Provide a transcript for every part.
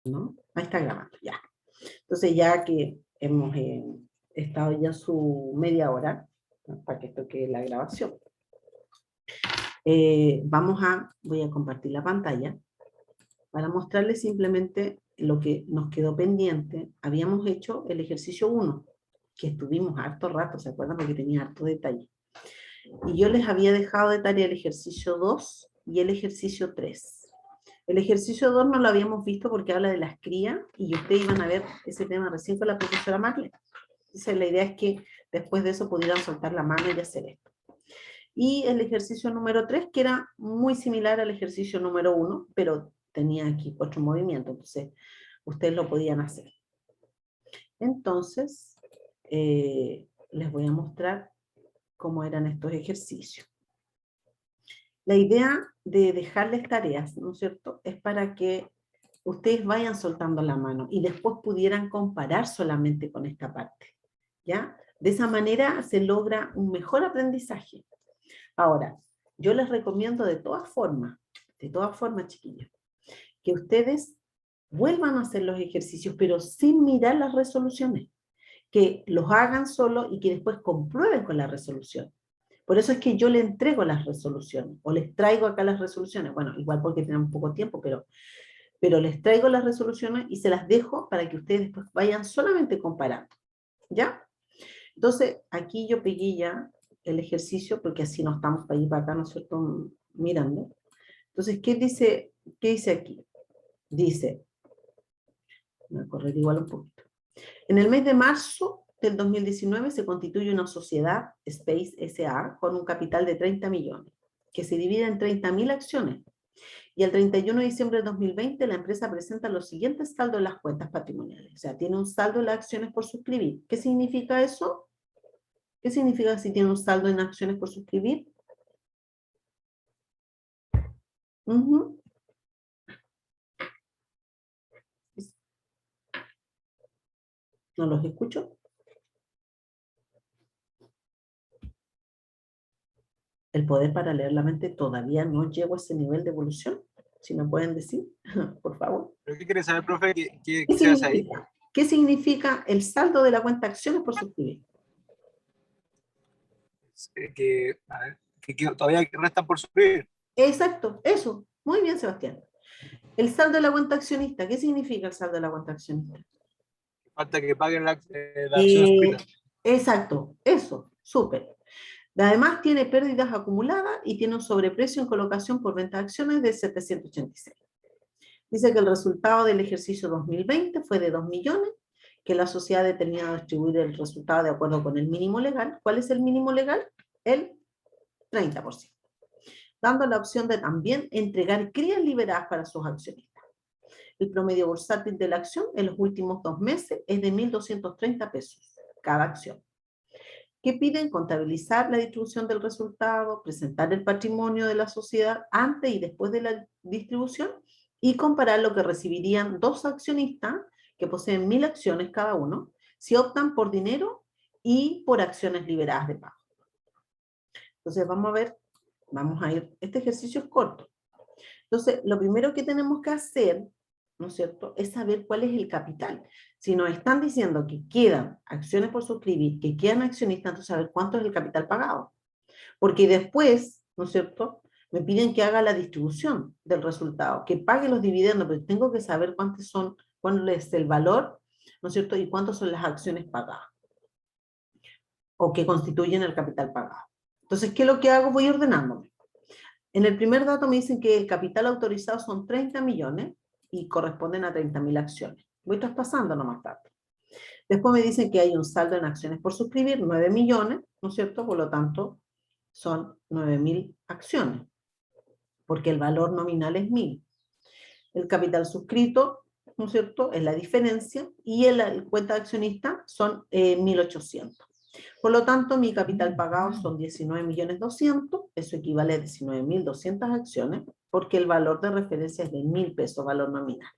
¿no? Ahí está grabando, ya. Entonces ya que hemos estado ya su media hora, ¿no? Para que esto quede la grabación. Voy a compartir la pantalla para mostrarles simplemente lo que nos quedó pendiente. Habíamos hecho el ejercicio 1, que estuvimos harto rato, ¿se acuerdan? Porque tenía harto detalle. Y yo les había dejado de tarea el ejercicio 2 y el ejercicio 3. El ejercicio 2 no lo habíamos visto porque habla de las crías y ustedes iban a ver ese tema recién con la profesora Marlene. Entonces la idea es que después de eso pudieran soltar la mano y hacer esto. Y el ejercicio número 3, que era muy similar al ejercicio número 1, pero tenía aquí 8 movimientos, entonces ustedes lo podían hacer. Entonces, les voy a mostrar cómo eran estos ejercicios. La idea de dejarles tareas, ¿no es cierto?, es para que ustedes vayan soltando la mano y después pudieran comparar solamente con esta parte, ¿ya? De esa manera se logra un mejor aprendizaje. Ahora, yo les recomiendo de todas formas, chiquillos, que ustedes vuelvan a hacer los ejercicios, pero sin mirar las resoluciones, que los hagan solo y que después comprueben con la resolución. Por eso es que yo le entrego las resoluciones, o les traigo acá las resoluciones, bueno, igual porque tenemos poco tiempo, pero les traigo las resoluciones y se las dejo para que ustedes después vayan solamente comparando, ¿ya? Entonces, aquí yo pegué ya el ejercicio, porque así no estamos para ir para acá, ¿no es cierto?, mirando. Entonces, ¿qué dice aquí? Dice, voy a correr igual un poquito. En el mes de marzo del 2019 se constituye una sociedad, Space S.A., con un capital de 30 millones, que se divide en 30.000 acciones. Y el 31 de diciembre de 2020 la empresa presenta los siguientes saldos en las cuentas patrimoniales. O sea, tiene un saldo en las acciones por suscribir. ¿Qué significa eso? ¿Qué significa si tiene un saldo en acciones por suscribir? No los escucho. El poder para leer la mente todavía no llego a ese nivel de evolución. Si me pueden decir, por favor. ¿Pero qué quiere saber, profe? ¿Qué ¿Qué se hace ahí? significa? ¿Qué significa el saldo de la cuenta acciones por suscribir? A ver, que todavía restan por suscribir. Exacto, eso. Muy bien, Sebastián. El saldo de la cuenta accionista. ¿Qué significa el saldo de la cuenta accionista? Falta que paguen la acción suscrita. Exacto, eso, súper. Además tiene pérdidas acumuladas y tiene un sobreprecio en colocación por venta de acciones de 786. Dice que el resultado del ejercicio 2020 fue de 2 millones, que la sociedad ha determinado distribuir el resultado de acuerdo con el mínimo legal. ¿Cuál es el mínimo legal? El 30%. Dando la opción de también entregar crías liberadas para sus accionistas. El promedio bursátil de la acción en los últimos 2 meses es de 1.230 pesos cada acción. ¿Qué piden? Contabilizar la distribución del resultado, presentar el patrimonio de la sociedad antes y después de la distribución y comparar lo que recibirían 2 accionistas que poseen 1.000 acciones cada uno si optan por dinero y por acciones liberadas de pago. Entonces vamos a ir, este ejercicio es corto. Entonces, lo primero que tenemos que hacer, ¿no es cierto?, es saber cuál es el capital. Si nos están diciendo que quedan acciones por suscribir, que quedan accionistas, entonces saber cuánto es el capital pagado. Porque después, ¿no es cierto?, me piden que haga la distribución del resultado, que pague los dividendos, pero tengo que saber cuál es el valor, ¿no es cierto?, y cuántas son las acciones pagadas o que constituyen el capital pagado. Entonces, ¿qué es lo que hago? Voy ordenándome. En el primer dato me dicen que el capital autorizado son 30 millones y corresponden a 30.000 acciones. Voy traspasando nomás datos. Después me dicen que hay un saldo en acciones por suscribir, 9 millones, ¿no es cierto? Por lo tanto, son 9.000 acciones, porque el valor nominal es 1.000. El capital suscrito, ¿no es cierto?, es la diferencia, y el cuenta de accionista son 1.800. Por lo tanto, mi capital pagado son 19.200.000, eso equivale a 19.200 acciones, porque el valor de referencia es de 1.000 pesos, valor nominal.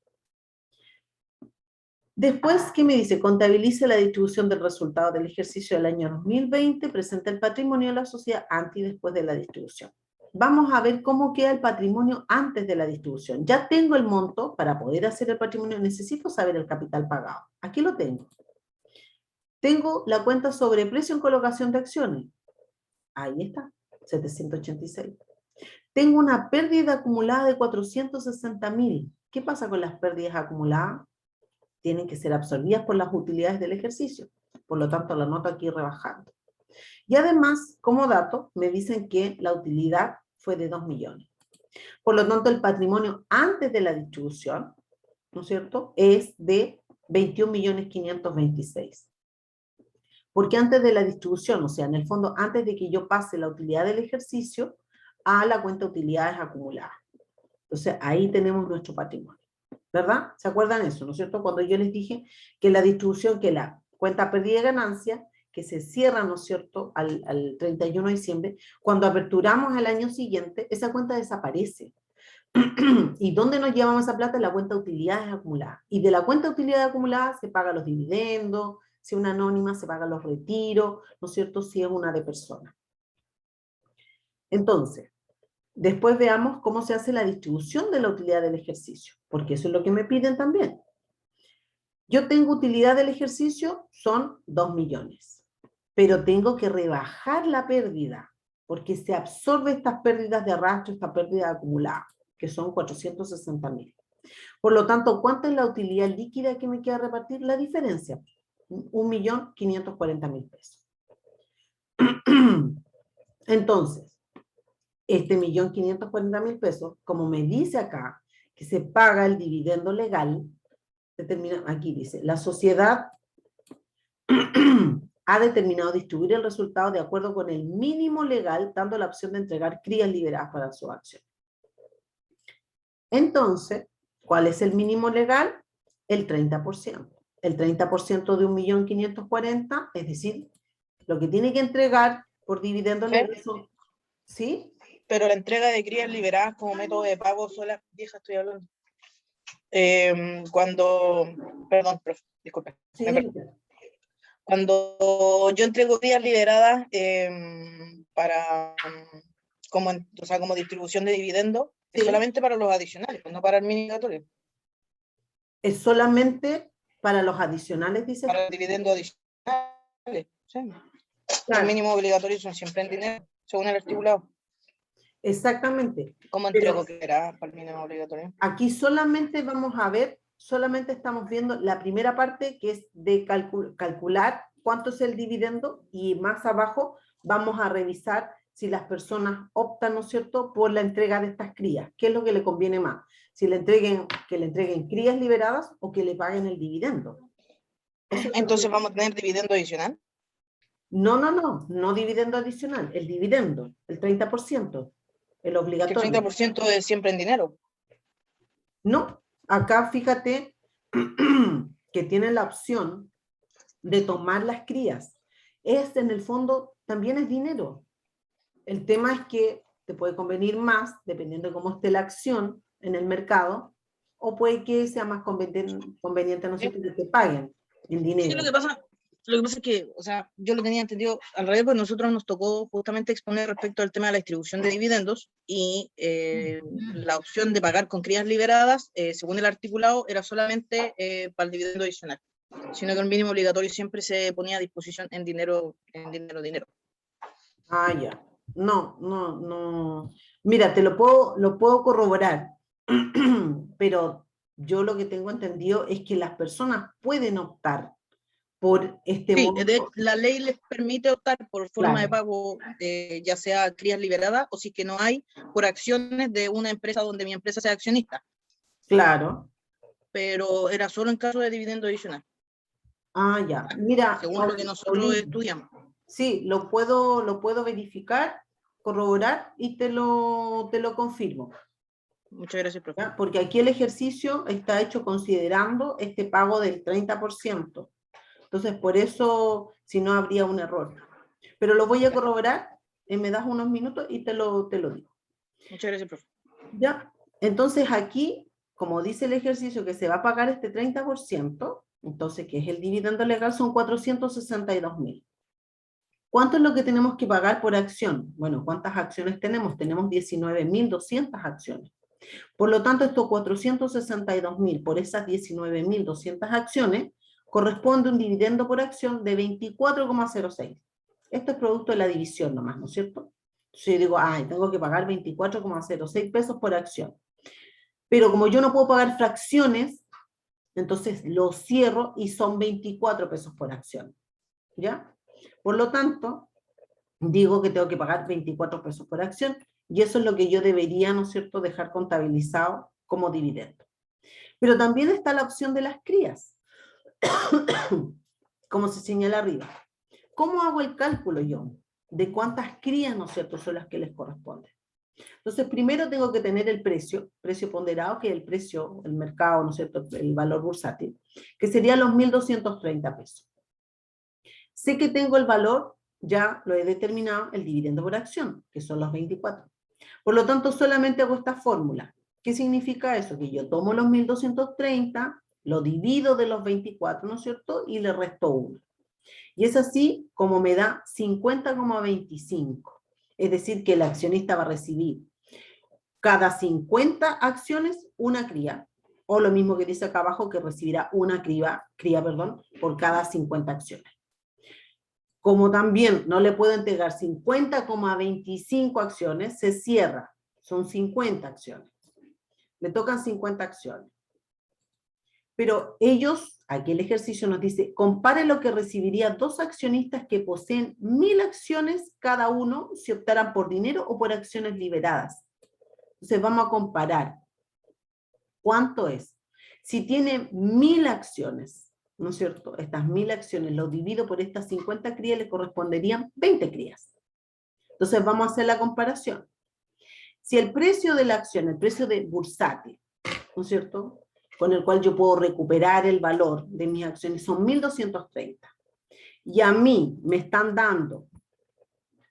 Después, ¿qué me dice? Contabilice la distribución del resultado del ejercicio del año 2020, presenta el patrimonio de la sociedad antes y después de la distribución. vamos a ver cómo queda el patrimonio antes de la distribución. Ya tengo el monto, para poder hacer el patrimonio necesito saber el capital pagado. Aquí lo tengo. Tengo la cuenta sobreprecio en colocación de acciones. Ahí está, 786. Tengo una pérdida acumulada de 460.000. ¿Qué pasa con las pérdidas acumuladas? Tienen que ser absorbidas por las utilidades del ejercicio. Por lo tanto, la noto aquí rebajando. Y además, como dato, me dicen que la utilidad fue de 2 millones. Por lo tanto, el patrimonio antes de la distribución, ¿no es cierto?, es de 21.526.000. Porque antes de la distribución, o sea, en el fondo, antes de que yo pase la utilidad del ejercicio a la cuenta de utilidades acumuladas. Entonces, ahí tenemos nuestro patrimonio, ¿verdad? ¿Se acuerdan eso, no es cierto? Cuando yo les dije que la distribución, que la cuenta pérdida y ganancia, que se cierra, ¿no es cierto?, al 31 de diciembre, cuando aperturamos el año siguiente, esa cuenta desaparece. ¿Y dónde nos llevamos esa plata? En la cuenta de utilidades acumuladas. Y de la cuenta de utilidades acumuladas se pagan los dividendos, si es una anónima se pagan los retiros, ¿no es cierto?, si es una de personas. Entonces, después veamos cómo se hace la distribución de la utilidad del ejercicio, porque eso es lo que me piden también. Yo tengo utilidad del ejercicio, son 2 millones, pero tengo que rebajar la pérdida, porque se absorbe estas pérdidas de arrastre, esta pérdida acumulada, que son 460.000. Por lo tanto, ¿cuánto es la utilidad líquida que me queda repartir? La diferencia, 1.540.000 pesos. Entonces, este 1.540.000 pesos, como me dice acá, que se paga el dividendo legal, determina, aquí dice, la sociedad ha determinado distribuir el resultado de acuerdo con el mínimo legal, dando la opción de entregar crías liberadas para su acción. Entonces, ¿cuál es el mínimo legal? El 30%. El 30% de 1.540.000, es decir, lo que tiene que entregar por dividendo legal son, ¿sí? Pero la entrega de crías liberadas como método de pago son las viejas, estoy hablando. Perdón, profe, disculpe. Sí. Cuando yo entrego crías liberadas como distribución de dividendos, Sí. es solamente para los adicionales, no para el mínimo obligatorio. Es solamente para los adicionales, dice. Para el dividendo adicional, sí. Claro. El mínimo obligatorio son siempre en dinero, según el articulado. Exactamente. ¿Cómo entrego que era para el mínimo obligatorio? Aquí solamente vamos a ver, solamente estamos viendo la primera parte, que es de calcular cuánto es el dividendo, y más abajo vamos a revisar si las personas optan, ¿no es cierto?, por la entrega de estas crías. ¿Qué es lo que le conviene más? Si que le entreguen crías liberadas o que le paguen el dividendo. Entonces, ¿vamos a tener dividendo adicional? No dividendo adicional, el dividendo, el 30%, el obligatorio. ¿El 30% es siempre en dinero? No, acá fíjate que tienen la opción de tomar las crías. En el fondo, también es dinero. El tema es que te puede convenir más, dependiendo de cómo esté la acción en el mercado, o puede que sea más conveniente, no sé, que te paguen en dinero. Sí, lo que pasa es que, o sea, yo lo tenía entendido al revés, porque nosotros nos tocó justamente exponer respecto al tema de la distribución de dividendos, y la opción de pagar con crías liberadas, según el articulado, era solamente para el dividendo adicional, sino que el mínimo obligatorio siempre se ponía a disposición en dinero. Ah, ya. No. Mira, te lo puedo corroborar, pero yo lo que tengo entendido es que las personas pueden optar por este monto. La ley les permite optar por forma de pago, ya sea crías liberadas, o si que no hay, por acciones de una empresa donde mi empresa sea accionista. Claro. Pero era solo en caso de dividendo adicional. Ah, ya. Mira, según lo que nosotros estudiamos. Sí, lo puedo verificar, corroborar y te lo confirmo. Muchas gracias, profe. ¿Ya? Porque aquí el ejercicio está hecho considerando este pago del 30%. Entonces, por eso, si no, habría un error. Pero lo voy a corroborar, me das unos minutos y te lo digo. Muchas gracias, profe. Ya, entonces aquí, como dice el ejercicio que se va a pagar este 30%, entonces, que es el dividendo legal, son 462.000. ¿Cuánto es lo que tenemos que pagar por acción? Bueno, ¿cuántas acciones tenemos? Tenemos 19.200 acciones. Por lo tanto, estos 462.000 por esas 19.200 acciones corresponde un dividendo por acción de 24,06. Esto es producto de la división nomás, ¿no es cierto? Entonces yo digo, ay, tengo que pagar 24,06 pesos por acción. Pero como yo no puedo pagar fracciones, entonces lo cierro y son 24 pesos por acción. ¿Ya? Por lo tanto, digo que tengo que pagar 24 pesos por acción y eso es lo que yo debería, ¿no es cierto?, dejar contabilizado como dividendo. Pero también está la opción de las crías, como se señala arriba. ¿Cómo hago el cálculo yo de cuántas crías, ¿no es cierto?, son las que les corresponden? Entonces, primero tengo que tener el precio ponderado, que es el precio, el mercado, ¿no es cierto?, el valor bursátil, que sería los 1.230 pesos. Sé que tengo el valor, ya lo he determinado, el dividendo por acción, que son los 24. Por lo tanto, solamente hago esta fórmula. ¿Qué significa eso? Que yo tomo los 1.230, lo divido de los 24, ¿no es cierto?, y le resto 1. Y es así como me da 50,25. Es decir, que el accionista va a recibir cada 50 acciones una cría, o lo mismo que dice acá abajo, que recibirá una cría, por cada 50 acciones. Como también no le puedo entregar 50,25 acciones, se cierra, son 50 acciones. Le tocan 50 acciones. Pero ellos, aquí el ejercicio nos dice, compare lo que recibiría dos accionistas que poseen 1.000 acciones cada uno si optaran por dinero o por acciones liberadas. Entonces vamos a comparar. ¿Cuánto es? Si tiene 1.000 acciones, ¿no es cierto? Estas 1.000 acciones lo divido por estas 50 crías, le corresponderían 20 crías. Entonces vamos a hacer la comparación. Si el precio de la acción, el precio de bursátil, ¿no es cierto?, con el cual yo puedo recuperar el valor de mis acciones, son 1.230. Y a mí me están dando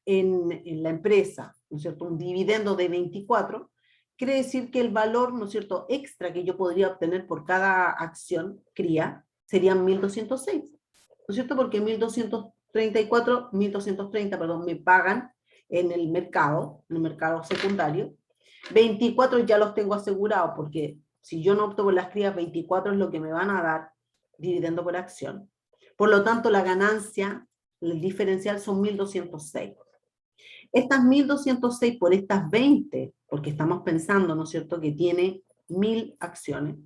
en la empresa, ¿no es cierto?, un dividendo de 24, quiere decir que el valor, ¿no es cierto?, extra que yo podría obtener por cada acción cría, serían 1.206, ¿no es cierto?, porque 1.230, perdón, me pagan en el mercado secundario, 24 ya los tengo asegurados, porque si yo no opto por las crías, 24 es lo que me van a dar dividendo por acción. Por lo tanto, la ganancia, el diferencial son 1.206. Estas 1.206 por estas 20, porque estamos pensando, ¿no es cierto?, que tiene 1.000 acciones,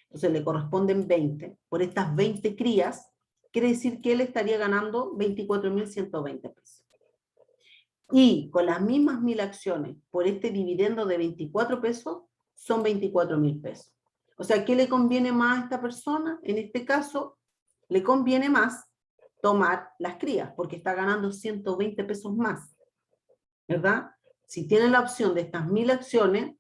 entonces le corresponden 20, por estas 20 crías, quiere decir que él estaría ganando 24.120 pesos. Y con las mismas 1.000 acciones, por este dividendo de 24 pesos, son 24.000 pesos. O sea, ¿qué le conviene más a esta persona? En este caso, le conviene más tomar las crías, porque está ganando 120 pesos más. ¿Verdad? Si tiene la opción de estas 1.000 acciones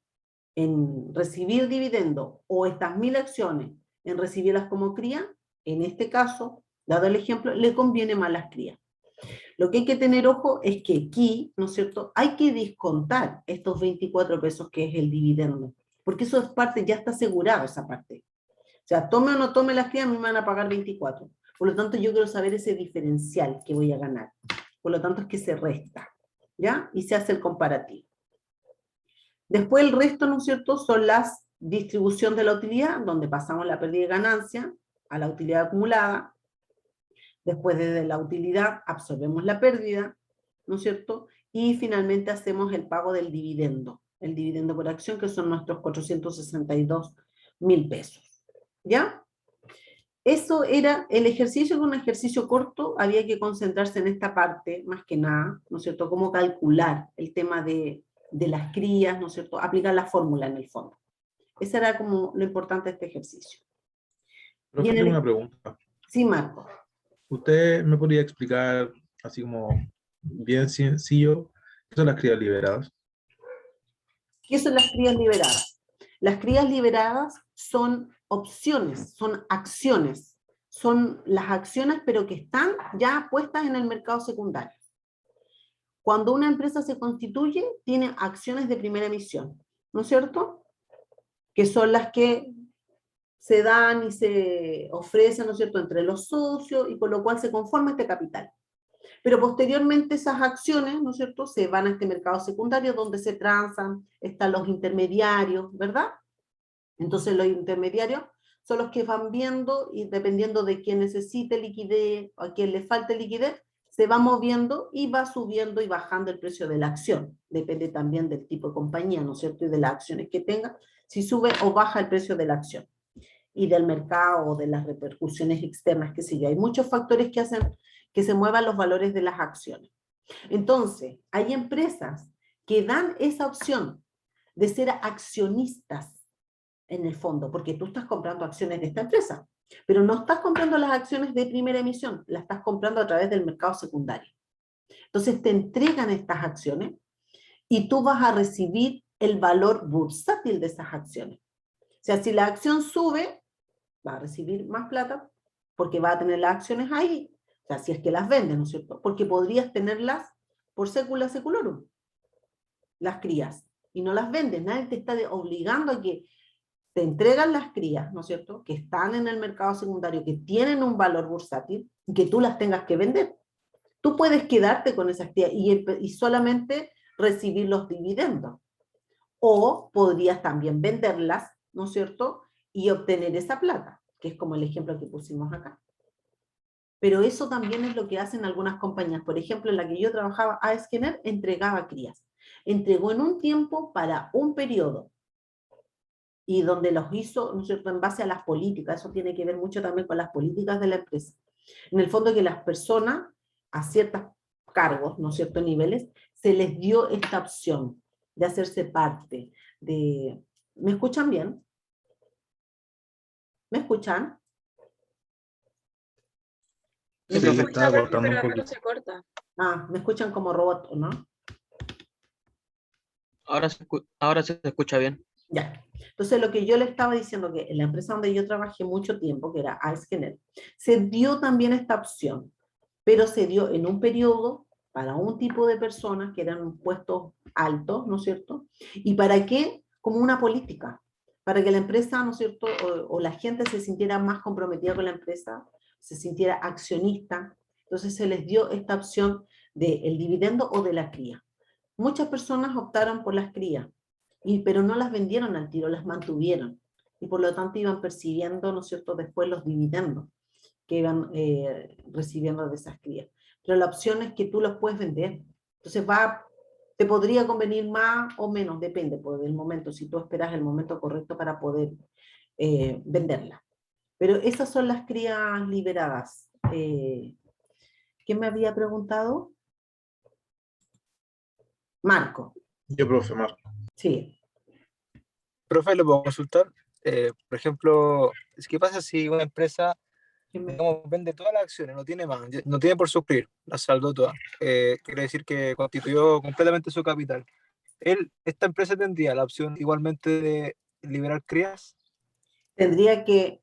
en recibir dividendo o estas 1.000 acciones en recibirlas como cría, en este caso, dado el ejemplo, le conviene más las crías. Lo que hay que tener ojo es que aquí, ¿no es cierto?, hay que descontar estos 24 pesos que es el dividendo, porque eso es parte, ya está asegurado esa parte. O sea, tome o no tome las crías, a mí me van a pagar 24. Por lo tanto, yo quiero saber ese diferencial que voy a ganar. Por lo tanto, es que se resta. ¿Ya? Y se hace el comparativo. Después el resto, ¿no es cierto?, son las distribución de la utilidad, donde pasamos la pérdida de ganancia a la utilidad acumulada. Después desde la utilidad absorbemos la pérdida, ¿no es cierto? Y finalmente hacemos el pago del dividendo, el dividendo por acción, que son nuestros 462.000 pesos. ¿Ya? Eso era el ejercicio, con un ejercicio corto, había que concentrarse en esta parte, más que nada, ¿no es cierto?, cómo calcular el tema de las crías, ¿no es cierto?, aplicar la fórmula en el fondo. Ese era como lo importante de este ejercicio. Profe, tengo una pregunta. Sí, Marco. ¿Usted me podría explicar, así como bien sencillo, qué son las crías liberadas? ¿Qué son las crías liberadas? Las crías liberadas son opciones, son acciones, son las acciones pero que están ya puestas en el mercado secundario. Cuando una empresa se constituye, tiene acciones de primera emisión, ¿no es cierto?, que son las que se dan y se ofrecen, ¿no es cierto?, entre los socios y por lo cual se conforma este capital. Pero posteriormente esas acciones, ¿no es cierto?, se van a este mercado secundario donde se transan, están los intermediarios, ¿verdad? Entonces los intermediarios son los que van viendo y dependiendo de quién necesite liquidez o a quién le falte liquidez, se va moviendo y va subiendo y bajando el precio de la acción. Depende también del tipo de compañía, ¿no es cierto? Y de las acciones que tenga, si sube o baja el precio de la acción. Y del mercado o de las repercusiones externas, que sé yo. Hay muchos factores que hacen que se muevan los valores de las acciones. Entonces, hay empresas que dan esa opción de ser accionistas en el fondo, porque tú estás comprando acciones de esta empresa, pero no estás comprando las acciones de primera emisión, las estás comprando a través del mercado secundario. Entonces te entregan estas acciones y tú vas a recibir el valor bursátil de esas acciones. O sea, si la acción sube, va a recibir más plata porque va a tener las acciones ahí, o sea, si es que las vendes, ¿no es cierto? Porque podrías tenerlas por sécula seculorum, las crías, y no las vendes, nadie te está obligando a que te entregan las crías, ¿no es cierto?, que están en el mercado secundario, que tienen un valor bursátil, y que tú las tengas que vender. Tú puedes quedarte con esas crías y solamente recibir los dividendos. O podrías también venderlas, ¿no es cierto?, y obtener esa plata, que es como el ejemplo que pusimos acá. Pero eso también es lo que hacen algunas compañías. Por ejemplo, en la que yo trabajaba, AES-Gener entregaba crías. Entregó en un tiempo para un periodo, y donde los hizo, ¿no es cierto?, en base a las políticas. Eso tiene que ver mucho también con las políticas de la empresa. En el fondo que las personas a ciertos cargos, ¿no es cierto?, niveles, se les dio esta opción de hacerse parte de... ¿Me escuchan bien? ¿Me escuchan? Sí, profe. se estaba cortando un poquito. se corta. Ah, me escuchan como robot, ¿no? Ahora se escucha bien. Ya. Entonces, lo que yo le estaba diciendo, que en la empresa donde yo trabajé mucho tiempo, que era AES-Gener, se dio también esta opción, pero se dio en un periodo para un tipo de personas que eran puestos altos, ¿no es cierto? ¿Y para qué? Como una política, para que la empresa, ¿no es cierto?, o la gente se sintiera más comprometida con la empresa, se sintiera accionista. Entonces se les dio esta opción del dividendo o de la cría. Muchas personas optaron por las crías, pero no las vendieron al tiro, las mantuvieron. Y por lo tanto iban percibiendo, ¿no es cierto?, después los dividendos que iban recibiendo de esas crías. Pero la opción es que tú los puedes vender. Entonces te podría convenir más o menos, depende pues, del momento, si tú esperas el momento correcto para poder venderla. Pero esas son las crías liberadas. ¿Quién me había preguntado? Marco. Yo, profe Marco. Sí. Profe, ¿lo puedo consultar? Por ejemplo, ¿qué pasa si una empresa, ¿Quién me- digamos, vende todas las acciones, no tiene más, no tiene por suscribir, las saldó todas? Quiere decir que constituyó completamente su capital. ¿Esta empresa tendría la opción igualmente de liberar crías? Tendría que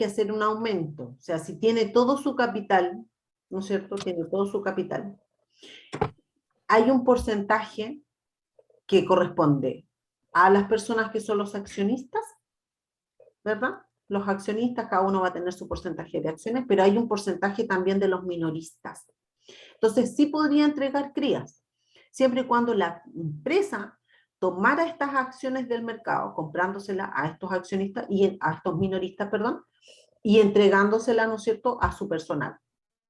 hacer un aumento. O sea, si tiene todo su capital, ¿no es cierto? Tiene todo su capital. Hay un porcentaje que corresponde a las personas que son los accionistas, ¿verdad? Los accionistas, cada uno va a tener su porcentaje de acciones, pero hay un porcentaje también de los minoristas. Entonces, sí podría entregar crías, siempre y cuando la empresa tomara estas acciones del mercado, comprándoselas a estos accionistas y a estos minoristas, perdón, y entregándoselas, ¿no es cierto?, a su personal,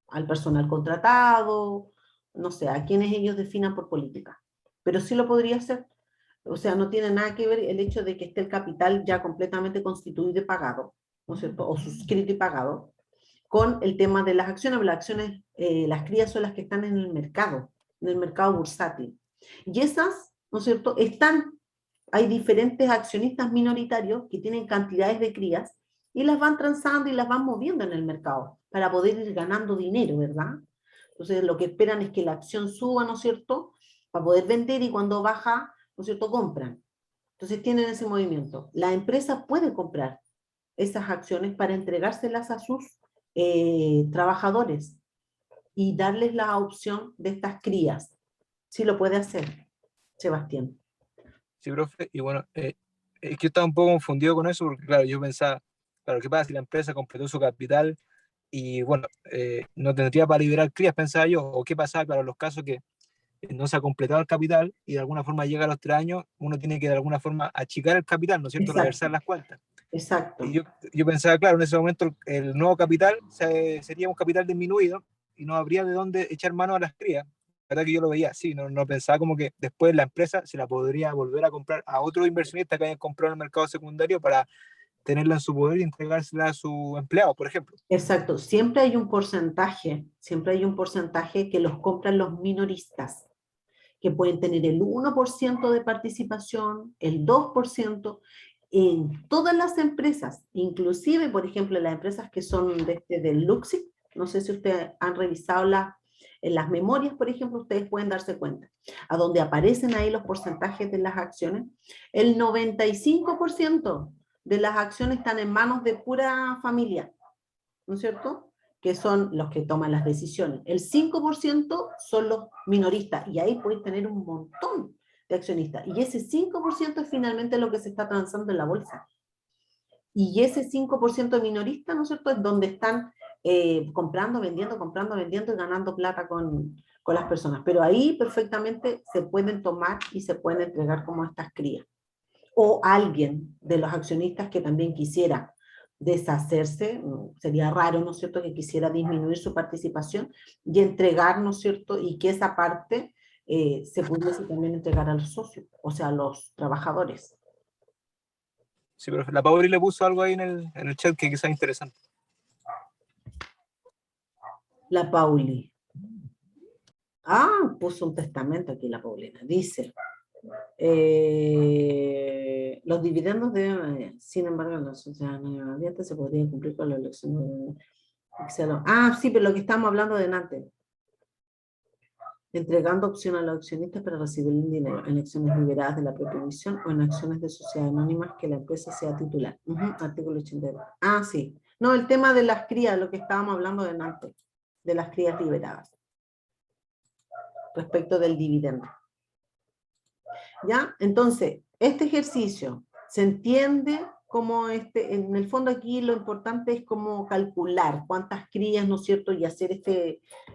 al personal contratado, no sé, a quienes ellos definan por política. Pero sí lo podría hacer. O sea, no tiene nada que ver el hecho de que esté el capital ya completamente constituido y pagado, ¿no es cierto?, o suscrito y pagado, con el tema de las acciones. Las acciones, las crías son las que están en el mercado bursátil. Y esas, ¿no es cierto?, hay diferentes accionistas minoritarios que tienen cantidades de crías y las van transando y las van moviendo en el mercado para poder ir ganando dinero, ¿verdad? Entonces lo que esperan es que la acción suba, ¿no es cierto?, para poder vender, y cuando baja, ¿no es cierto?, compran. Entonces tienen ese movimiento. La empresa puede comprar esas acciones para entregárselas a sus trabajadores y darles la opción de estas crías. Sí lo puede hacer, Sebastián. Sí, profe, y bueno, es que yo estaba un poco confundido con eso, porque claro, yo pensaba, claro, ¿qué pasa si la empresa completó su capital y bueno, no tendría para liberar crías, pensaba yo, o qué pasaba, claro, en los casos que no se ha completado el capital y de alguna forma llega a los 3 años, uno tiene que de alguna forma achicar el capital, ¿no es cierto? Exacto, Reversar las cuentas. Y exacto, yo pensaba, claro, en ese momento el nuevo capital sería un capital disminuido y no habría de dónde echar mano a las crías. La verdad que yo lo veía así, no pensaba como que después la empresa se la podría volver a comprar a otro inversionista que hayan comprado en el mercado secundario para tenerla en su poder y entregársela a su empleado, por ejemplo. exacto. Siempre hay un porcentaje que los compran los minoristas, que pueden tener el 1% de participación, el 2%, en todas las empresas, inclusive, por ejemplo, las empresas que son del Luxic, no sé si ustedes han revisado en las memorias, por ejemplo, ustedes pueden darse cuenta, a donde aparecen ahí los porcentajes de las acciones, el 95% de las acciones están en manos de pura familia, ¿no es cierto?, que son los que toman las decisiones. El 5% son los minoristas, y ahí puedes tener un montón de accionistas. Y ese 5% es finalmente lo que se está transando en la bolsa. Y ese 5% minorista, ¿no es cierto?, es donde están comprando, vendiendo y ganando plata con las personas. Pero ahí perfectamente se pueden tomar y se pueden entregar como estas crías. O alguien de los accionistas que también quisiera deshacerse, sería raro, ¿no es cierto?, que quisiera disminuir su participación y entregar, ¿no es cierto?, y que esa parte se pudiese también entregar a los socios, o sea, a los trabajadores. Sí, pero la Pauli le puso algo ahí en el chat que quizás es interesante. La Pauli. Ah, puso un testamento aquí la Paulina. Dice, los dividendos deben, sin embargo, en la sociedad no abierta se podría cumplir con la elección de... Ah, sí, pero lo que estamos hablando de antes. Entregando opción a los accionistas para recibir el dinero en acciones liberadas de la propia emisión o en acciones de sociedades anónimas que la empresa sea titular. Artículo 82. Ah, sí. No, el tema de las crías, lo que estábamos hablando de antes, de las crías liberadas, respecto del dividendo. ¿Ya? Entonces, este ejercicio se entiende como en el fondo aquí lo importante es como calcular cuántas crías, ¿no es cierto?, y hacer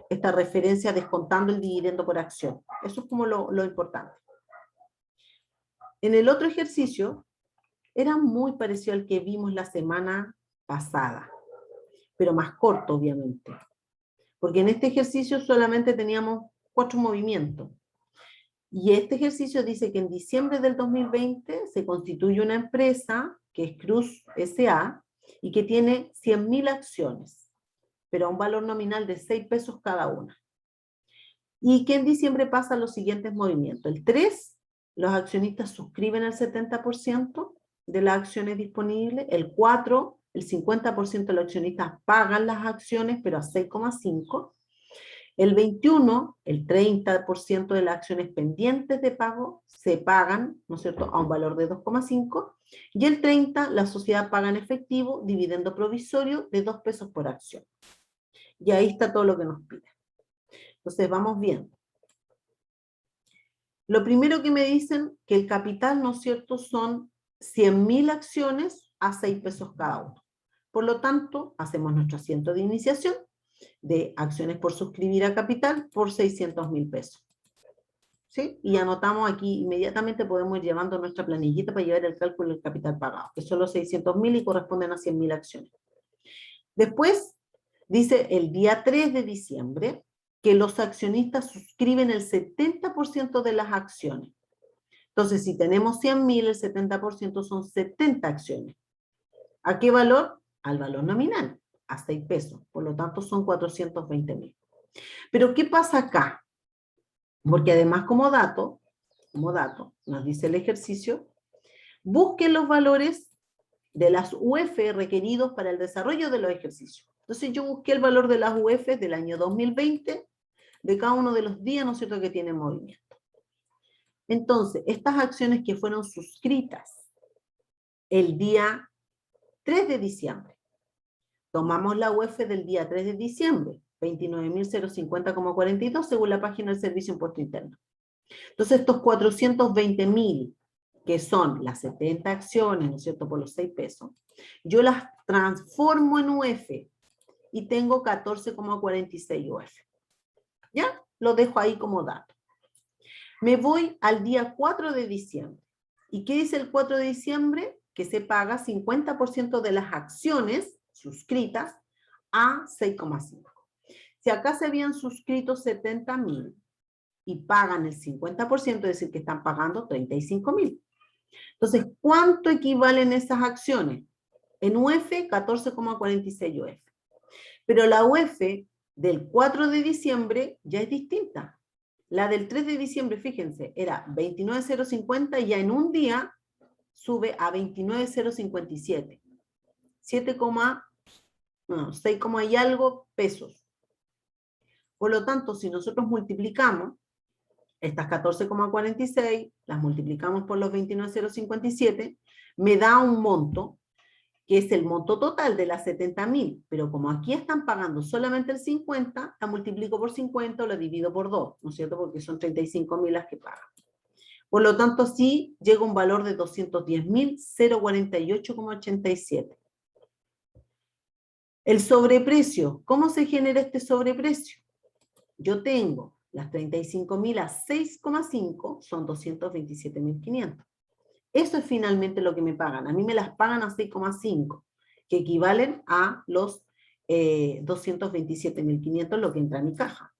esta referencia descontando el dividendo por acción. Eso es como lo importante. En el otro ejercicio, era muy parecido al que vimos la semana pasada, pero más corto, obviamente. Porque en este ejercicio solamente teníamos 4 movimientos. Y este ejercicio dice que en diciembre del 2020 se constituye una empresa, que es Cruz S.A., y que tiene 100.000 acciones, pero a un valor nominal de 6 pesos cada una. Y que en diciembre pasan los siguientes movimientos. El 3, los accionistas suscriben el 70% de las acciones disponibles. El 4, el 50% de los accionistas pagan las acciones, pero a 6,5. El 21, el 30% de las acciones pendientes de pago se pagan, ¿no es cierto?, a un valor de 2,5. Y el 30, la sociedad paga en efectivo dividendo provisorio de 2 pesos por acción. Y ahí está todo lo que nos pide. Entonces, vamos viendo. Lo primero que me dicen que el capital, ¿no es cierto?, son 100.000 acciones a 6 pesos cada uno. Por lo tanto, hacemos nuestro asiento de iniciación de acciones por suscribir a capital por 600.000 pesos. ¿Sí? Y anotamos aquí, inmediatamente podemos ir llevando nuestra planillita para llevar el cálculo del capital pagado, que son los 600.000 y corresponden a 100.000 acciones. Después, dice el día 3 de diciembre, que los accionistas suscriben el 70% de las acciones. Entonces, si tenemos 100.000, el 70% son 70 acciones. ¿A qué valor? Al valor nominal, a 6 pesos. Por lo tanto, son 420.000. Pero, ¿qué pasa acá? Porque además, como dato, nos dice el ejercicio, busquen los valores de las UF requeridos para el desarrollo de los ejercicios. Entonces, yo busqué el valor de las UF del año 2020, de cada uno de los días, ¿no es cierto?, que tiene movimiento. Entonces, estas acciones que fueron suscritas el día 3 de diciembre, tomamos la UF del día 3 de diciembre, 29.050,42 según la página del Servicio de Impuesto Interno. Entonces, estos 420.000, que son las 70 acciones, ¿no es cierto?, por los 6 pesos, yo las transformo en UF y tengo 14,46 UF. ¿Ya? Lo dejo ahí como dato. Me voy al día 4 de diciembre. ¿Y qué dice el 4 de diciembre? Que se paga 50% de las acciones suscritas a 6,5. Si acá se habían suscrito 70.000 y pagan el 50%, es decir, que están pagando 35.000. Entonces, ¿cuánto equivalen esas acciones? En UF, 14,46 UF. Pero la UF del 4 de diciembre ya es distinta. La del 3 de diciembre, fíjense, era 29.050 y ya en un día sube a 29.057. 6, y algo pesos. Por lo tanto, si nosotros multiplicamos estas 14,46, las multiplicamos por los 29.057, me da un monto, que es el monto total de las 70.000, pero como aquí están pagando solamente el 50, la multiplico por 50 o la divido por 2, ¿no es cierto? Porque son 35.000 las que pagan. Por lo tanto, sí llega un valor de 210.048,87. El sobreprecio, ¿cómo se genera este sobreprecio? Yo tengo las 35.000 a 6,5, son 227.500. Eso es finalmente lo que me pagan. A mí me las pagan a 6,5, que equivalen a los 227.500, lo que entra a mi caja.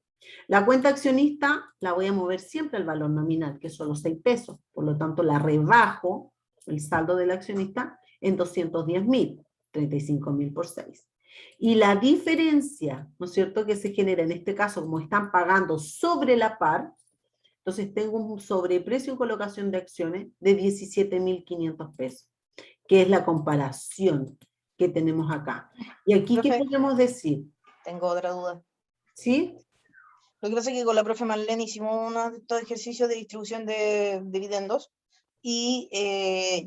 La cuenta accionista la voy a mover siempre al valor nominal, que son los 6 pesos. Por lo tanto, la rebajo, el saldo del accionista, en 210.000, 35.000 por 6. Y la diferencia, ¿no es cierto?, que se genera en este caso, como están pagando sobre la par, entonces tengo un sobreprecio en colocación de acciones de 17.500 pesos, que es la comparación que tenemos acá. Y aquí, ¿qué Profe, podemos decir? tengo otra duda. ¿Sí? Lo que pasa es que con la profe Marlene hicimos uno de estos ejercicios de distribución de dividendos y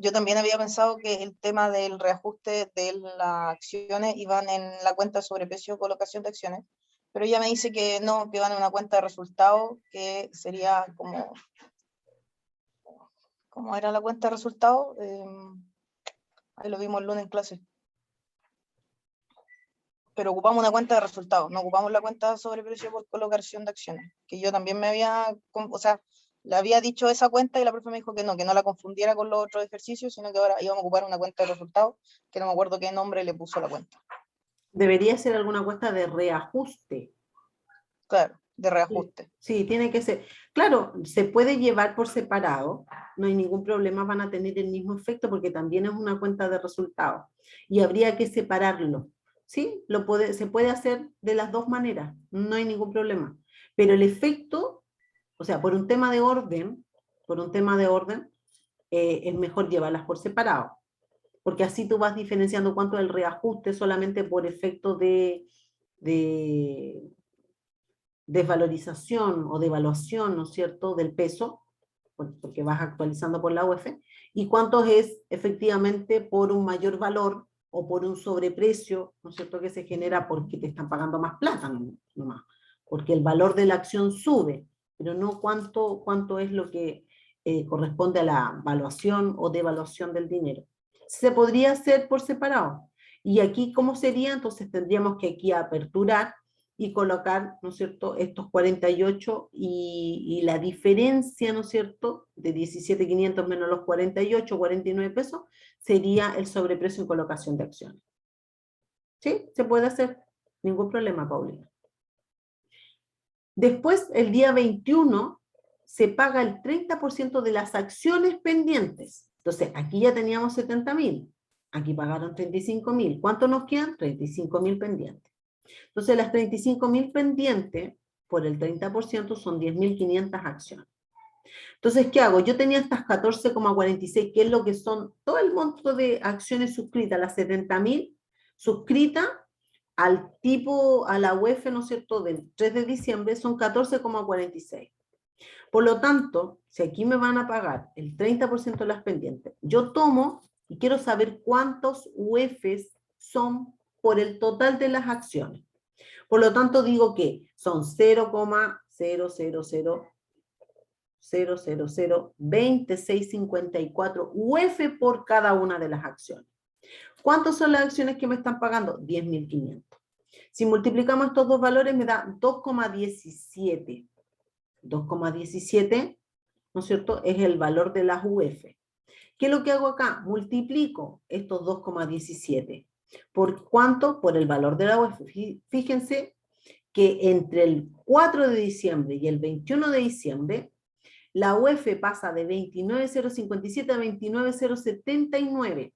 yo también había pensado que el tema del reajuste de las acciones iban en la cuenta sobreprecio de colocación de acciones, pero ella me dice que no, que van en una cuenta de resultados, que sería como... ¿Cómo era la cuenta de resultados? Ahí lo vimos el lunes en clase. Pero ocupamos una cuenta de resultados, no ocupamos la cuenta de sobreprecio por colocación de acciones, que yo también me había, o sea, le había dicho esa cuenta y la profe me dijo que no la confundiera con los otros ejercicios, sino que ahora íbamos a ocupar una cuenta de resultados, que no me acuerdo qué nombre le puso a la cuenta. Debería ser alguna cuenta de reajuste. Claro, de reajuste. Sí, tiene que ser. Claro, se puede llevar por separado, no hay ningún problema, van a tener el mismo efecto porque también es una cuenta de resultados. Y habría que separarlo. ¿Sí? Se puede hacer de las dos maneras, no hay ningún problema. Pero el efecto, o sea, por un tema de orden, es mejor llevarlas por separado. Porque así tú vas diferenciando cuánto es el reajuste solamente por efecto de desvalorización o devaluación, ¿no es cierto?, del peso, porque vas actualizando por la UF, y cuánto es efectivamente por un mayor valor o por un sobreprecio, ¿no es cierto?, que se genera porque te están pagando más plata nomás, porque el valor de la acción sube, pero no cuánto es lo que corresponde a la valuación o devaluación del dinero. Se podría hacer por separado. Y aquí, ¿cómo sería? Entonces tendríamos que aquí aperturar y colocar, ¿no es cierto?, estos 48 y la diferencia, ¿no es cierto?, de 17.500 menos los 48, 49 pesos, sería el sobreprecio en colocación de acciones. ¿Sí? Se puede hacer. Ningún problema, Paulina. Después, el día 21, se paga el 30% de las acciones pendientes. Entonces, aquí ya teníamos 70.000. Aquí pagaron 35.000. ¿Cuánto nos quedan? 35.000 pendientes. Entonces, las 35.000 pendientes por el 30% son 10.500 acciones. Entonces, ¿qué hago? Yo tenía estas 14,46, que es lo que son todo el monto de acciones suscritas, las 70.000 suscritas al tipo, a la UF, ¿no es cierto?, del 3 de diciembre, son 14,46. Por lo tanto, si aquí me van a pagar el 30% de las pendientes, yo tomo y quiero saber cuántos UFs son por el total de las acciones. Por lo tanto, digo que son 0,000002654 UF por cada una de las acciones. ¿Cuántas son las acciones que me están pagando? 10.500. Si multiplicamos estos dos valores me da 2,17. 2,17, ¿no es cierto?, es el valor de las UF. ¿Qué es lo que hago acá? Multiplico estos 2,17. ¿Por cuánto? Por el valor de la UF. Fíjense que entre el 4 de diciembre y el 21 de diciembre, la UF pasa de 29,057 a 29,079.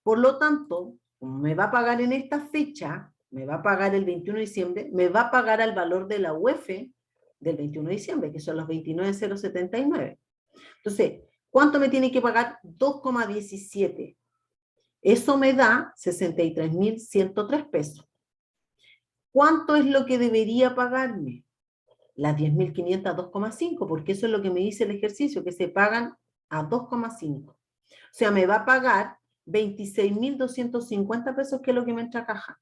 Por lo tanto, como me va a pagar en esta fecha, me va a pagar el 21 de diciembre, me va a pagar al valor de la UF del 21 de diciembre, que son los 29,079. Entonces, ¿cuánto me tiene que pagar? 2,17. Eso me da 63.103 pesos. ¿Cuánto es lo que debería pagarme? Las 10.500 a 2,5, porque eso es lo que me dice el ejercicio, que se pagan a 2,5. O sea, me va a pagar 26.250 pesos, que es lo que me entra a caja.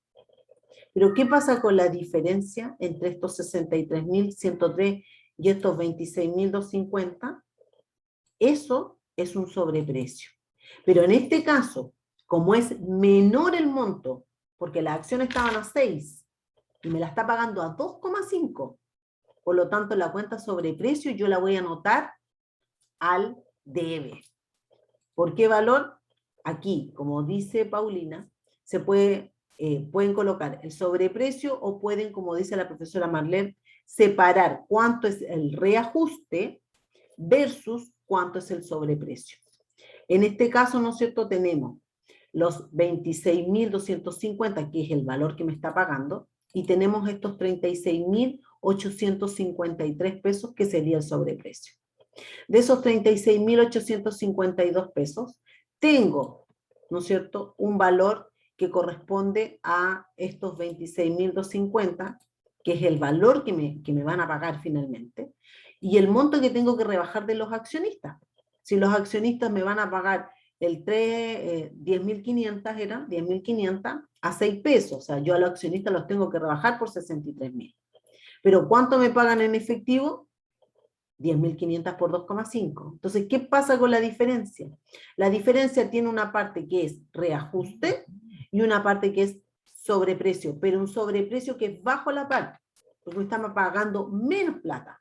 Pero ¿qué pasa con la diferencia entre estos 63.103 y estos 26.250? Eso es un sobreprecio. Pero en este caso, como es menor el monto, porque las acciones estaban a 6 y me la está pagando a 2,5, por lo tanto la cuenta sobreprecio yo la voy a anotar al debe. ¿Por qué valor? Aquí, como dice Paulina, se pueden colocar el sobreprecio o pueden, como dice la profesora Marlene, separar cuánto es el reajuste versus cuánto es el sobreprecio. En este caso, ¿no es cierto?, tenemos los 26.250, que es el valor que me está pagando, y tenemos estos 36.853 pesos, que sería el sobreprecio. De esos 36.852 pesos, tengo, ¿no es cierto?, un valor que corresponde a estos 26.250, que es el valor que me van a pagar finalmente, y el monto que tengo que rebajar de los accionistas. Si los accionistas me van a pagar el 10.500, eran 10.500 a 6 pesos, o sea, yo a los accionistas los tengo que rebajar por 63.000. Pero ¿cuánto me pagan en efectivo? 10.500 por 2,5. Entonces, ¿qué pasa con la diferencia? La diferencia tiene una parte que es reajuste y una parte que es sobreprecio, pero un sobreprecio que es bajo la par, porque me están pagando menos plata.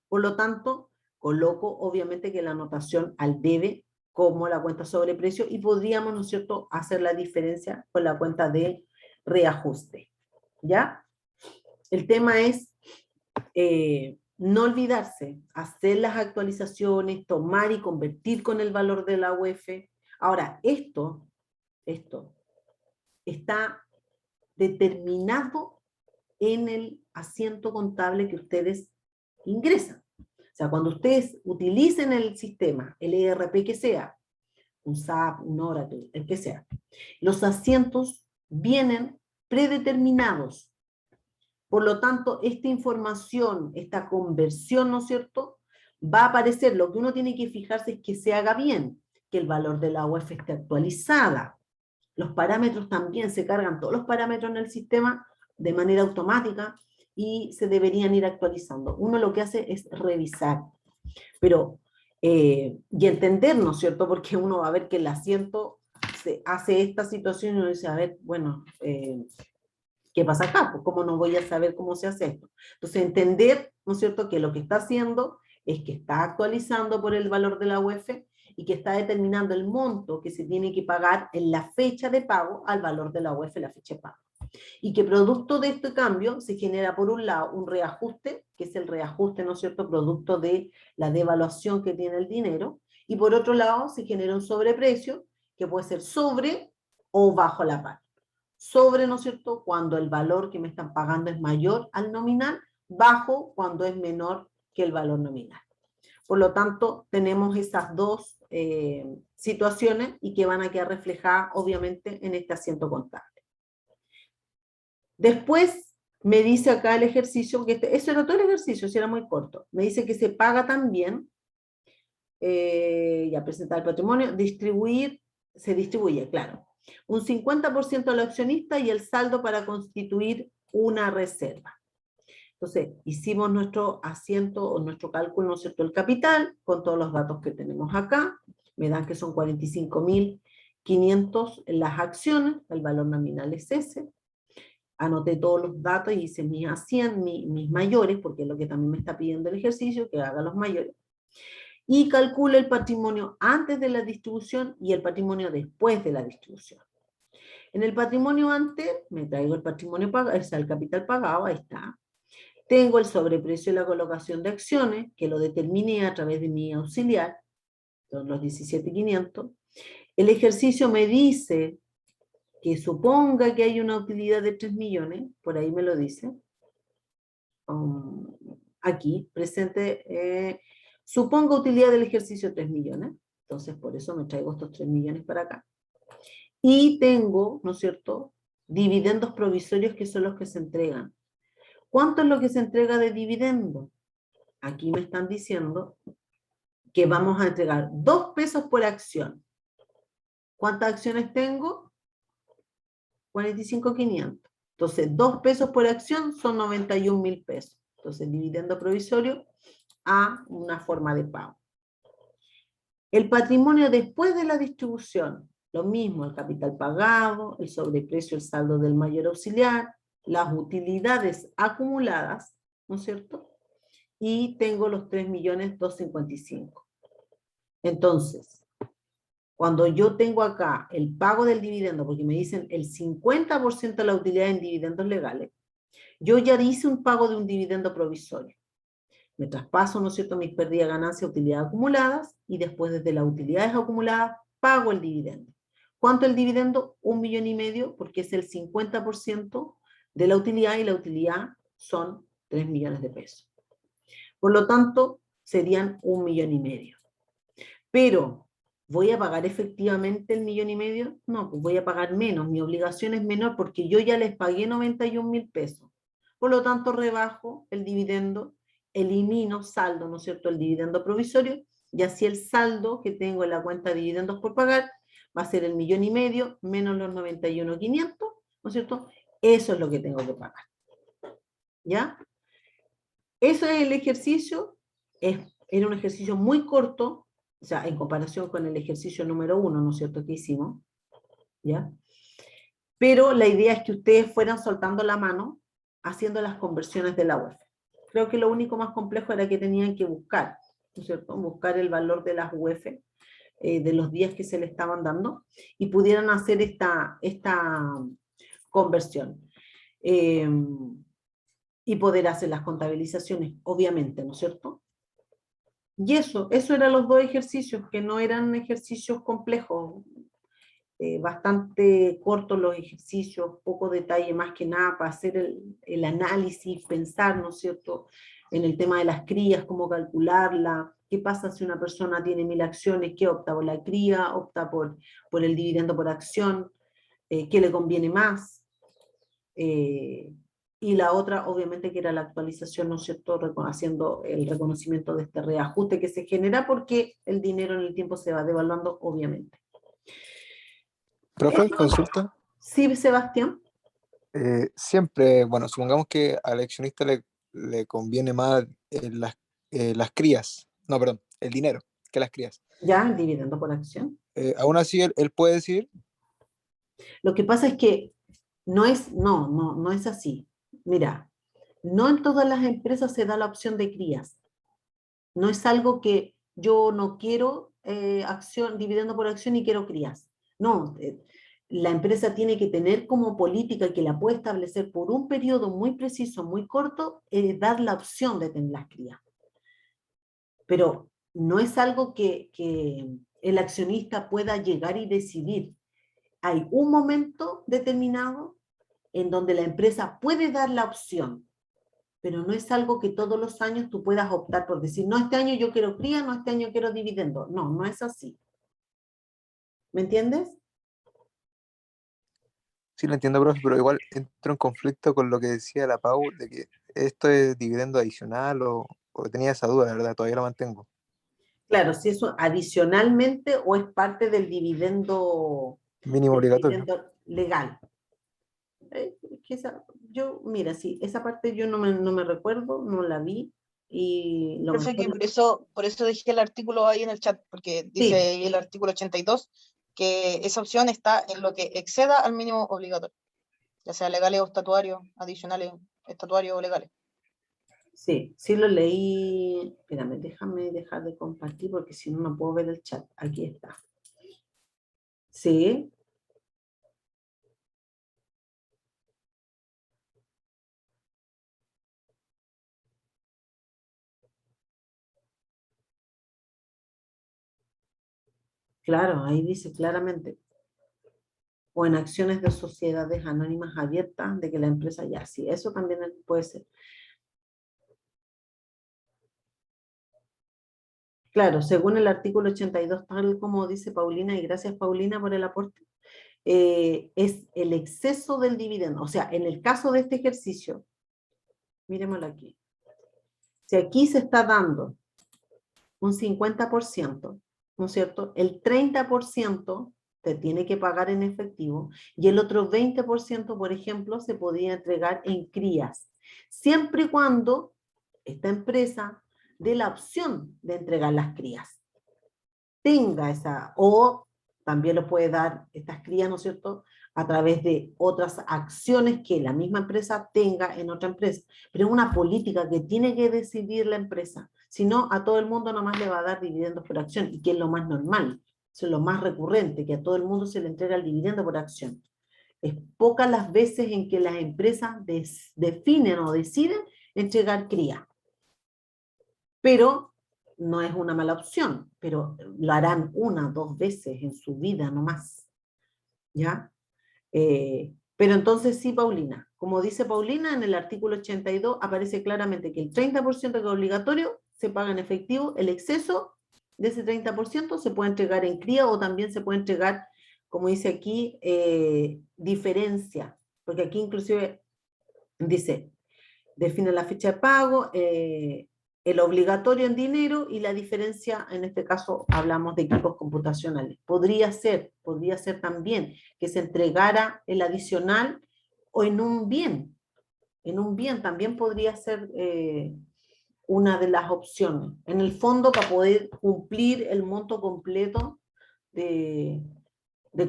Por lo tanto, coloco obviamente que la anotación al debe como la cuenta sobreprecio y podríamos, ¿no es cierto?, hacer la diferencia con la cuenta de reajuste. ¿Ya? El tema es no olvidarse, hacer las actualizaciones, tomar y convertir con el valor de la UF. Ahora, esto está determinado en el asiento contable que ustedes ingresan. O sea, cuando ustedes utilicen el sistema, el ERP que sea, un SAP, un Oracle, el que sea, los asientos vienen predeterminados. Por lo tanto, esta información, esta conversión, ¿no es cierto?, va a aparecer. Lo que uno tiene que fijarse es que se haga bien, que el valor de la UF esté actualizada. Los parámetros también, se cargan todos los parámetros en el sistema de manera automática y se deberían ir actualizando. Uno lo que hace es revisar, pero, y entender, ¿no es cierto?, porque uno va a ver que el asiento se hace esta situación y uno dice, a ver, bueno, ¿qué pasa acá? Pues ¿cómo no voy a saber cómo se hace esto? Entonces entender, ¿no es cierto?, que lo que está haciendo es que está actualizando por el valor de la UF y que está determinando el monto que se tiene que pagar en la fecha de pago al valor de la UF, la fecha de pago. Y que producto de este cambio se genera por un lado un reajuste, que es el reajuste, ¿no es cierto?, producto de la devaluación que tiene el dinero, y por otro lado se genera un sobreprecio, que puede ser sobre o bajo la par. Sobre, ¿no es cierto?, cuando el valor que me están pagando es mayor al nominal, bajo cuando es menor que el valor nominal. Por lo tanto, tenemos esas dos situaciones y que van a quedar reflejadas, obviamente, en este asiento contable. Después me dice acá el ejercicio, que eso era todo el ejercicio, si era muy corto. Me dice que se paga también, ya presentar el patrimonio, se distribuye, claro, un 50% al accionista y el saldo para constituir una reserva. Entonces, hicimos nuestro asiento o nuestro cálculo, ¿no es cierto?, el capital, con todos los datos que tenemos acá. Me dan que son 45.500 las acciones, el valor nominal es ese. anoté todos los datos y hice mis mis mayores, porque es lo que también me está pidiendo el ejercicio, que haga los mayores. Y calculo el patrimonio antes de la distribución y el patrimonio después de la distribución. En el patrimonio antes, me traigo el patrimonio pagado, o sea, el capital pagado, ahí está. Tengo el sobreprecio de la colocación de acciones, que lo determiné a través de mi auxiliar, son los 17.500. El ejercicio me dice que suponga que hay una utilidad de 3 millones, por ahí me lo dice. Aquí, presente, suponga utilidad del ejercicio 3 millones, entonces por eso me traigo estos 3 millones para acá. Y tengo, ¿no es cierto?, dividendos provisorios que son los que se entregan. ¿Cuánto es lo que se entrega de dividendo? Aquí me están diciendo que vamos a entregar 2 pesos por acción. ¿Cuántas acciones tengo? 45.500. Entonces, 2 pesos por acción son 91.000 pesos. Entonces, dividendo provisorio a una forma de pago. El patrimonio después de la distribución, lo mismo, el capital pagado, el sobreprecio, el saldo del mayor auxiliar, las utilidades acumuladas, ¿no es cierto? Y tengo los 3.255.000. Entonces, cuando yo tengo acá el pago del dividendo, porque me dicen el 50% de la utilidad en dividendos legales, yo ya hice un pago de un dividendo provisorio. Me traspaso, ¿no es cierto?, mis pérdidas, ganancias, utilidades acumuladas, y después desde las utilidades acumuladas pago el dividendo. ¿Cuánto el dividendo? 1,5 millones, porque es el 50% de la utilidad, y la utilidad son 3 millones de pesos. Por lo tanto, serían 1,5 millones. Pero, ¿voy a pagar efectivamente el 1,5 millones? No, pues voy a pagar menos, mi obligación es menor porque yo ya les pagué 91.000 pesos. Por lo tanto, rebajo el dividendo, elimino saldo, ¿no es cierto?, el dividendo provisorio, y así el saldo que tengo en la cuenta de dividendos por pagar va a ser el 1,5 millones menos los 91.500, ¿no es cierto? Eso es lo que tengo que pagar. ¿Ya? Eso es el ejercicio, era un ejercicio muy corto, o sea, en comparación con el ejercicio número 1, ¿no es cierto?, que hicimos, ¿ya? Pero la idea es que ustedes fueran soltando la mano, haciendo las conversiones de la UEF. Creo que lo único más complejo era que tenían que buscar, ¿no es cierto?, buscar el valor de las UEF, de los días que se le estaban dando, y pudieran hacer esta conversión. Y poder hacer las contabilizaciones, obviamente, ¿no es cierto? Y eso eran los 2 ejercicios, que no eran ejercicios complejos, bastante cortos los ejercicios, poco detalle, más que nada para hacer el análisis, pensar, ¿no es cierto?, en el tema de las crías, cómo calcularla, qué pasa si una persona tiene 1.000 acciones, qué opta por la cría, opta por el dividendo por acción, qué le conviene más, y la otra, obviamente, que era la actualización, ¿no es cierto?, haciendo el reconocimiento de este reajuste que se genera porque el dinero en el tiempo se va devaluando, obviamente. Profe, consulta. Sí, Sebastián. Siempre, bueno, supongamos que al accionista le conviene más las crías, no, perdón, el dinero que las crías. Ya, el dividendo por acción. Aún así, él puede decir, Lo que pasa es que no es así. Mira, no en todas las empresas se da la opción de crías. No es algo que yo no quiero dividendo por acción y quiero crías. No, la empresa tiene que tener como política que la puede establecer por un periodo muy preciso, muy corto, dar la opción de tener las crías. Pero no es algo que el accionista pueda llegar y decidir. Hay un momento determinado en donde la empresa puede dar la opción, pero no es algo que todos los años tú puedas optar por decir, no, este año yo quiero cría, no, este año quiero dividendo. No, no es así. ¿Me entiendes? sí lo entiendo, profe, pero igual entro en conflicto con lo que decía la Pau, de que esto es dividendo adicional o tenía esa duda, la verdad, todavía la mantengo. Claro, si eso adicionalmente o es parte del dividendo Mínimo obligatorio. legal. Mira, sí, esa parte yo no me recuerdo, no la vi, y lo Profe, mejor... que por eso dejé el artículo ahí en el chat, porque dice Sí. ahí el artículo 82 que esa opción está en lo que exceda al mínimo obligatorio. ya sea legales o estatuarios, adicionales, estatuarios o legales. Sí, sí lo leí. Espérame, déjame dejar de compartir porque si no, no puedo ver el chat. Aquí está. Sí. Claro, ahí dice claramente. O en acciones de sociedades anónimas abiertas de que la empresa ya, sí, eso también puede ser. Claro, según el artículo 82, tal como dice Paulina, y gracias Paulina por el aporte, es el exceso del dividendo. O sea, en el caso de este ejercicio, miremoslo aquí. Si aquí se está dando un 50%, ¿no es cierto? El 30% te tiene que pagar en efectivo y el otro 20%, por ejemplo, se podría entregar en crías, siempre y cuando esta empresa dé la opción de entregar las crías. Tenga esa, o también lo puede dar estas crías, ¿no es cierto?, a través de otras acciones que la misma empresa tenga en otra empresa. Pero es una política que tiene que decidir la empresa. Si no, a todo el mundo nomás le va a dar dividendos por acción, y que es lo más normal, es lo más recurrente, que a todo el mundo se le entrega el dividendo por acción. Es pocas las veces en que las empresas definen o deciden entregar cría. Pero no es una mala opción, pero lo harán 1 o 2 veces en su vida, no más. ¿Ya? Pero entonces sí, Paulina, como dice Paulina, en el artículo 82 aparece claramente que el 30% que es obligatorio se paga en efectivo, el exceso de ese 30% se puede entregar en cría o también se puede entregar, como dice aquí, diferencia, porque aquí inclusive dice, define la fecha de pago, el obligatorio en dinero y la diferencia, en este caso hablamos de equipos computacionales. Podría ser también que se entregara el adicional o en un bien también podría ser una de las opciones. En el fondo, para poder cumplir el monto completo de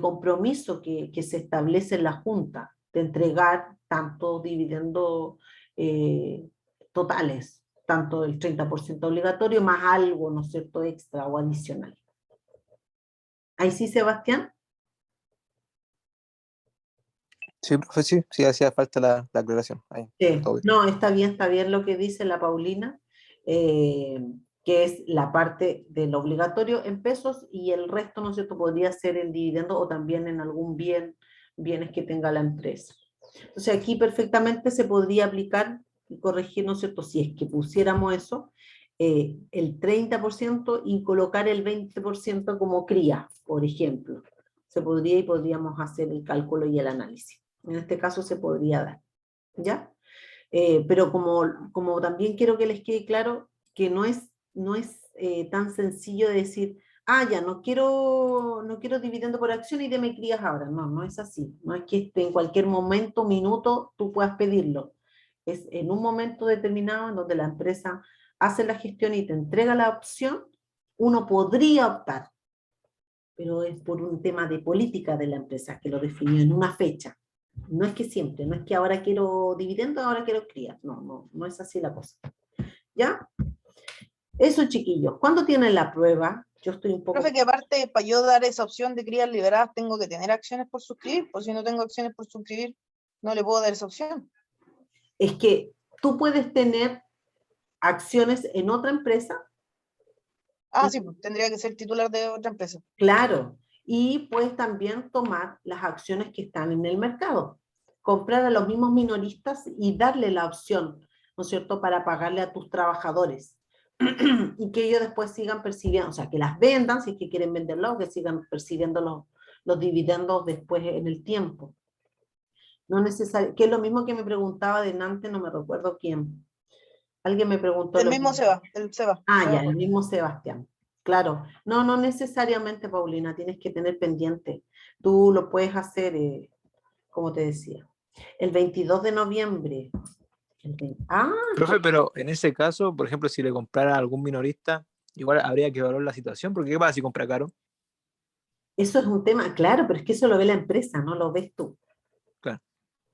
compromiso que se establece en la Junta, de entregar tanto dividendos totales, tanto el 30% obligatorio más algo, ¿no es cierto?, extra o adicional. Ahí sí, Sebastián. Sí, profe, sí, sí hacía falta la aclaración. Ahí, Sí. todo bien. No, está bien lo que dice la Paulina, que es la parte del obligatorio en pesos y el resto, ¿no es cierto?, podría ser en dividendo o también en algún bienes que tenga la empresa. Entonces aquí perfectamente se podría aplicar y corregir, ¿no es cierto?, si es que pusiéramos eso, el 30% y colocar el 20% como cría, por ejemplo. Se podría y podríamos hacer el cálculo y el análisis. En este caso se podría dar, ¿ya? Pero como también quiero que les quede claro que no es tan sencillo de decir, ya, no quiero dividendo por acción y deme crías ahora. No, no es así. No es que en cualquier momento, minuto, tú puedas pedirlo. Es en un momento determinado en donde la empresa hace la gestión y te entrega la opción, uno podría optar, pero es por un tema de política de la empresa que lo definió en una fecha. No es que siempre, no es que ahora quiero dividendos, ahora quiero crías. No es así la cosa. ¿Ya? Eso, chiquillos. ¿Cuándo tienen la prueba? Yo estoy un poco... Profe, que aparte, para yo dar esa opción de crías liberadas, tengo que tener acciones por suscribir, pues si no tengo acciones por suscribir, no le puedo dar esa opción. Es que tú puedes tener acciones en otra empresa. Sí, pues, tendría que ser titular de otra empresa. Claro. Y puedes también tomar las acciones que están en el mercado. Comprar a los mismos minoristas y darle la opción, ¿no es cierto?, para pagarle a tus trabajadores. Y que ellos después sigan percibiendo, o sea, que las vendan si es que quieren venderlo, o que sigan percibiendo los dividendos después en el tiempo. No necesario, que es lo mismo que me preguntaba de Nantes, no me recuerdo quién. Alguien me preguntó El lo mismo mismo. el Seba. Ya, el mismo Sebastián. Claro. No necesariamente, Paulina, tienes que tener pendiente. Tú lo puedes hacer, como te decía, el 22 de noviembre. Profe, pero en ese caso, por ejemplo, si le comprara a algún minorista, igual habría que evaluar la situación, porque ¿qué pasa si compra caro? Eso es un tema, claro, pero es que eso lo ve la empresa, no lo ves tú. Claro.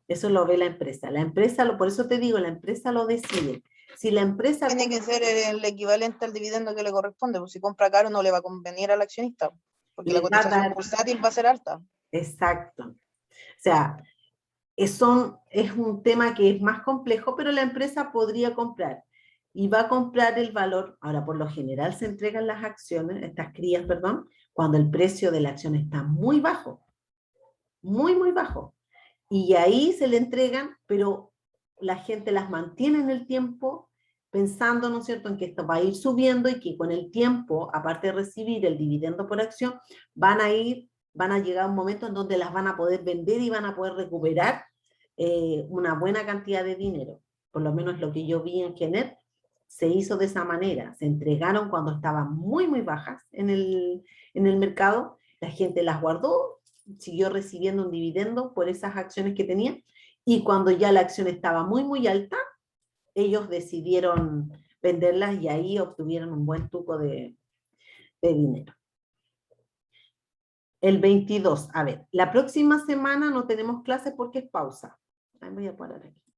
Eso lo ve la empresa. La empresa, por eso te digo, la empresa lo decide. Si la empresa... Tiene que ser el equivalente al dividendo que le corresponde, pues si compra caro no le va a convenir al accionista, porque Le la va a cotización dar- bursátil va a ser alta. Exacto. O sea, es un tema que es más complejo, pero la empresa podría comprar y va a comprar el valor. Ahora, por lo general se entregan las acciones, estas crías, perdón, cuando el precio de la acción está muy bajo, muy, muy bajo. Y ahí se le entregan, pero la gente las mantiene en el tiempo pensando, ¿no es cierto?, en que esto va a ir subiendo y que con el tiempo, aparte de recibir el dividendo por acción, van a llegar a un momento en donde las van a poder vender y van a poder recuperar una buena cantidad de dinero. Por lo menos lo que yo vi en Genet se hizo de esa manera. Se entregaron cuando estaban muy, muy bajas en el mercado. La gente las guardó, siguió recibiendo un dividendo por esas acciones que tenía, y cuando ya la acción estaba muy, muy alta, ellos decidieron venderlas y ahí obtuvieron un buen tuco de dinero. El 22, a ver, la próxima semana no tenemos clases porque es pausa. Ahí voy a parar aquí.